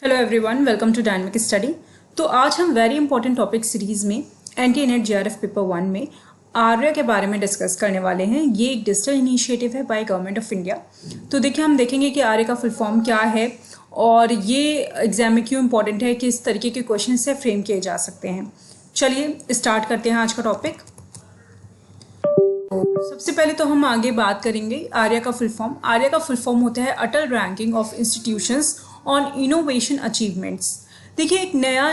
Hello everyone, welcome to dynamic study. तो आज हम वेरी इंपॉर्टेंट टॉपिक सीरीज में NTA-NET JRF पेपर 1 में आर्या के बारे में डिस्कस करने वाले हैं। ये एक डिजिटल इनिशिएटिव है बाय गवर्नमेंट ऑफ इंडिया। तो देखिए, हम देखेंगे कि आर्या का फुल फॉर्म क्या है और ये एग्जाम में क्यों इंपॉर्टेंट है, किस तरीके के क्वेश्चन से फ्रेम किए जा सकते हैं। चलिए स्टार्ट करते हैं आज का टॉपिक। सबसे पहले तो हम आगे बात करेंगे आर्या का फुल फॉर्म। आर्या का फुल फॉर्म होता है Atal ranking of institutions on innovation achievements. देखिए, एक नया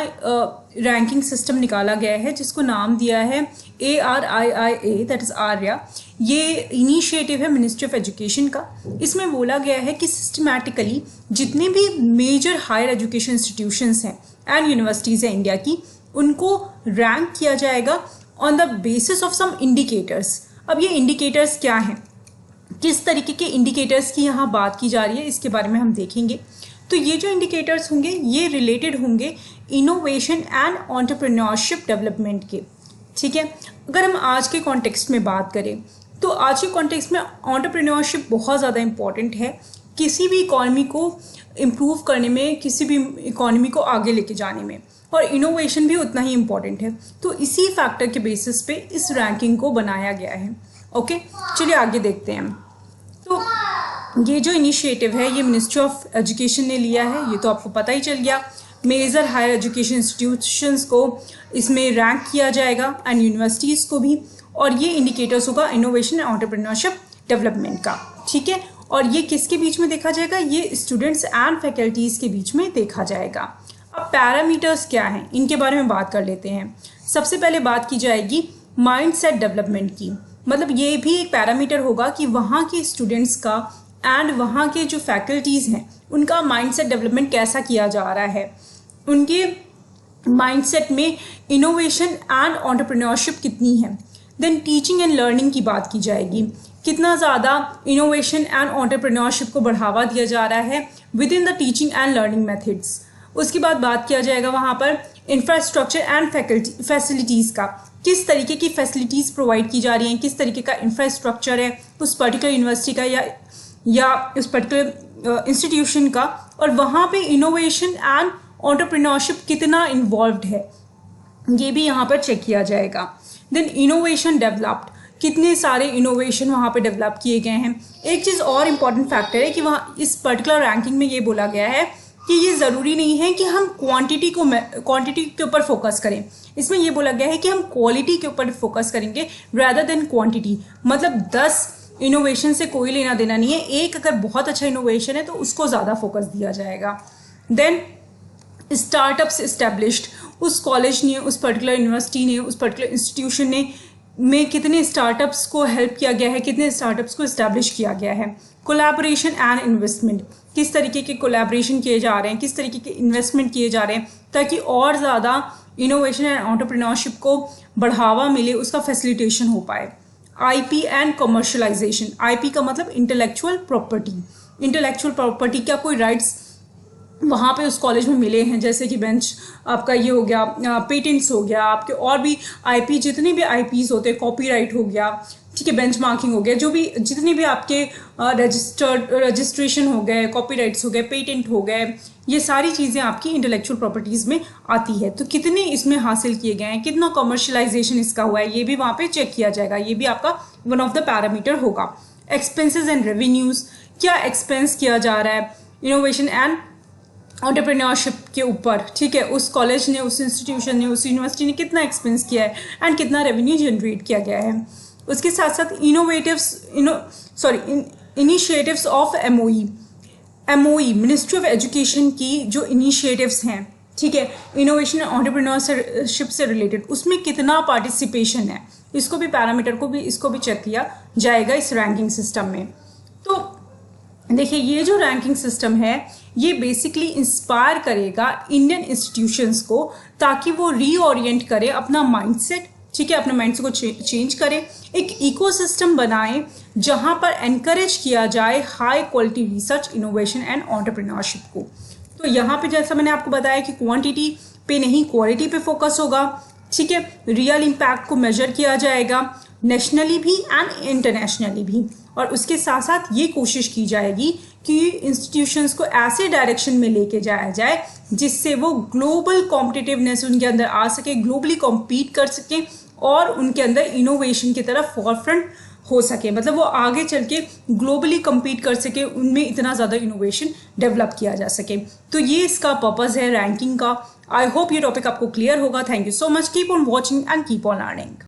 रैंकिंग सिस्टम निकाला गया है जिसको नाम दिया है ARIIA, दैट इज आर्या। ये इनिशिएटिव है मिनिस्ट्री ऑफ एजुकेशन का। इसमें बोला गया है कि सिस्टमैटिकली जितने भी मेजर हायर एजुकेशन इंस्टीट्यूशंस हैं एंड यूनिवर्सिटीज़ हैं इंडिया की, उनको रैंक किया जाएगा on the basis of some indicators. अब ये इंडिकेटर्स क्या हैं, किस तरीके के इंडिकेटर्स की यहाँ बात की जा रही है, इसके बारे में हम देखेंगे। तो ये जो इंडिकेटर्स होंगे ये रिलेटेड होंगे इनोवेशन एंड एंटरप्रेन्योरशिप डेवलपमेंट के। ठीक है, अगर हम आज के कॉन्टेक्स्ट में बात करें तो आज के कॉन्टेक्स्ट में एंटरप्रेन्योरशिप बहुत ज़्यादा इंपॉर्टेंट है किसी भी इकॉनमी को इम्प्रूव करने में, किसी भी इकॉनमी को आगे लेके जाने में, और इनोवेशन भी उतना ही इम्पॉर्टेंट है। तो इसी फैक्टर के बेसिस पे इस रैंकिंग को बनाया गया है। ओके, चलिए आगे देखते हैं। तो ये जो इनिशिएटिव है ये मिनिस्ट्री ऑफ एजुकेशन ने लिया है, ये तो आपको पता ही चल गया। मेजर हायर एजुकेशन इंस्टीट्यूशंस को इसमें रैंक किया जाएगा एंड यूनिवर्सिटीज़ को भी, और ये इंडिकेटर्स होगा इनोवेशन एंड एंटरप्रेन्योरशिप डेवलपमेंट का। ठीक है, और ये किसके बीच में देखा जाएगा, ये स्टूडेंट्स एंड फैकल्टीज़ के बीच में देखा जाएगा। अब पैरामीटर्स क्या हैं, इनके बारे में बात कर लेते हैं। सबसे पहले बात की जाएगी माइंडसेट डेवलपमेंट की। मतलब ये भी एक पैरामीटर होगा कि वहाँ के स्टूडेंट्स का एंड वहाँ के जो फैकल्टीज़ हैं उनका माइंडसेट डेवलपमेंट कैसा किया जा रहा है, उनके माइंडसेट में इनोवेशन एंड एंटरप्रेन्योरशिप कितनी है। देन टीचिंग एंड लर्निंग की बात की जाएगी, कितना ज़्यादा इनोवेशन एंड एंटरप्रेन्योरशिप को बढ़ावा दिया जा रहा है with in the teaching and learning methods. उसके बाद बात किया जाएगा वहाँ पर इंफ्रास्ट्रक्चर एंड फैसिलिटीज़ का, किस तरीके की फैसिलिटीज़ प्रोवाइड की जा रही हैं, किस तरीके का इंफ्रास्ट्रक्चर है उस पर्टिकुलर यूनिवर्सिटी का या उस पर्टिकुलर इंस्टीट्यूशन का, और वहाँ पे इनोवेशन एंड एंटरप्रेन्योरशिप कितना इन्वॉल्व्ड है, ये भी यहाँ पर चेक किया जाएगा। देन इनोवेशन डेवलप्ड, कितने सारे इनोवेशन वहाँ पे डेवलप किए गए हैं। एक चीज़ और इम्पॉर्टेंट फैक्टर है कि वहाँ इस पर्टिकुलर रैंकिंग में ये बोला गया है कि ये ज़रूरी नहीं है कि हम क्वांटिटी के ऊपर फोकस करें। इसमें ये बोला गया है कि हम क्वालिटी के ऊपर फोकस करेंगे रादर देन क्वांटिटी। मतलब 10 इनोवेशन से कोई लेना देना नहीं है, एक अगर बहुत अच्छा इनोवेशन है तो उसको ज़्यादा फोकस दिया जाएगा। देन स्टार्टअप्स इस्टेब्लिश्ड, उस कॉलेज ने, उस पर्टिकुलर यूनिवर्सिटी ने, उस पर्टिकुलर इंस्टीट्यूशन ने में कितने स्टार्टअप्स को हेल्प किया गया है, कितने स्टार्टअप्स को इस्टेब्लिश किया गया है। कोलैबोरेशन एंड इन्वेस्टमेंट, किस तरीके के कोलैबोरेशन किए जा रहे हैं, किस तरीके के इन्वेस्टमेंट किए जा रहे हैं ताकि और ज़्यादा इनोवेशन एंड एंटरप्रेन्योरशिप को बढ़ावा मिले, उसका फैसिलिटेशन हो पाए। IP एंड कमर्शलाइजेशन, IP का मतलब इंटेलेक्चुअल प्रॉपर्टी। इंटेलेक्चुअल प्रॉपर्टी क्या कोई राइट्स वहाँ पे उस कॉलेज में मिले हैं, जैसे कि बेंच आपका ये हो गया, पेटेंट्स हो गया, आपके और भी IP जितने भी IPs होते हैं, कॉपीराइट हो गया, ठीक है, बेंच मार्किंग हो गया, जो भी जितने भी आपके रजिस्ट्रेशन हो गए, कॉपीराइट्स हो गए, पेटेंट हो गए, ये सारी चीज़ें आपकी इंटेलेक्चुअल प्रॉपर्टीज़ में आती है। तो कितने इसमें हासिल किए गए हैं, कितना कमर्शलाइजेशन इसका हुआ है, ये भी वहाँ पे चेक किया जाएगा। ये भी आपका वन ऑफ द पैरामीटर होगा। एक्सपेंसेस एंड रेवेन्यूज़, क्या एक्सपेंस किया जा रहा है इनोवेशन एंड एंटरप्रेन्योरशिप के ऊपर, ठीक है, उस कॉलेज ने, उस इंस्टीट्यूशन ने, उस यूनिवर्सिटी ने कितना एक्सपेंस किया है एंड कितना रेवेन्यू जनरेट किया गया है। उसके साथ साथ initiatives of MOE ministry of education की जो इनिशिएटिव्स हैं, ठीक है, इनोवेशन एंड एंटरप्रेन्योरशिप से रिलेटेड, उसमें कितना पार्टिसिपेशन है, इसको भी पैरामीटर को भी इसको भी चेक किया जाएगा इस रैंकिंग सिस्टम में। तो देखिए, ये जो रैंकिंग सिस्टम है ये बेसिकली इंस्पायर करेगा इंडियन इंस्टीट्यूशंस को ताकि वो रीओरिएंट करे अपना माइंडसेट, ठीक है, अपने माइंडसेट को चेंज करें, एक इकोसिस्टम बनाएं जहां पर एनकरेज किया जाए high quality research, innovation and entrepreneurship को। तो यहाँ पे जैसा मैंने आपको बताया कि क्वांटिटी पे नहीं क्वालिटी पे फोकस होगा, ठीक है, रियल इम्पैक्ट को मेजर किया जाएगा नेशनली भी एंड इंटरनेशनली भी, और उसके साथ साथ ये कोशिश की जाएगी कि इंस्टीट्यूशंस को ऐसे डायरेक्शन में लेके जाया जाए जिससे वो ग्लोबल कॉम्पिटिटिवनेस उनके अंदर आ सके, ग्लोबली कॉम्पीट कर सके और उनके अंदर इनोवेशन की तरफ फॉरफ्रंट हो सके, मतलब वो आगे चल के ग्लोबली कम्पीट कर सके, उनमें इतना ज़्यादा इनोवेशन डेवलप किया जा सके। तो ये इसका पर्पज़ है रैंकिंग का। आई होप ये टॉपिक आपको क्लियर होगा। Thank you so much. Keep on watching and keep on learning.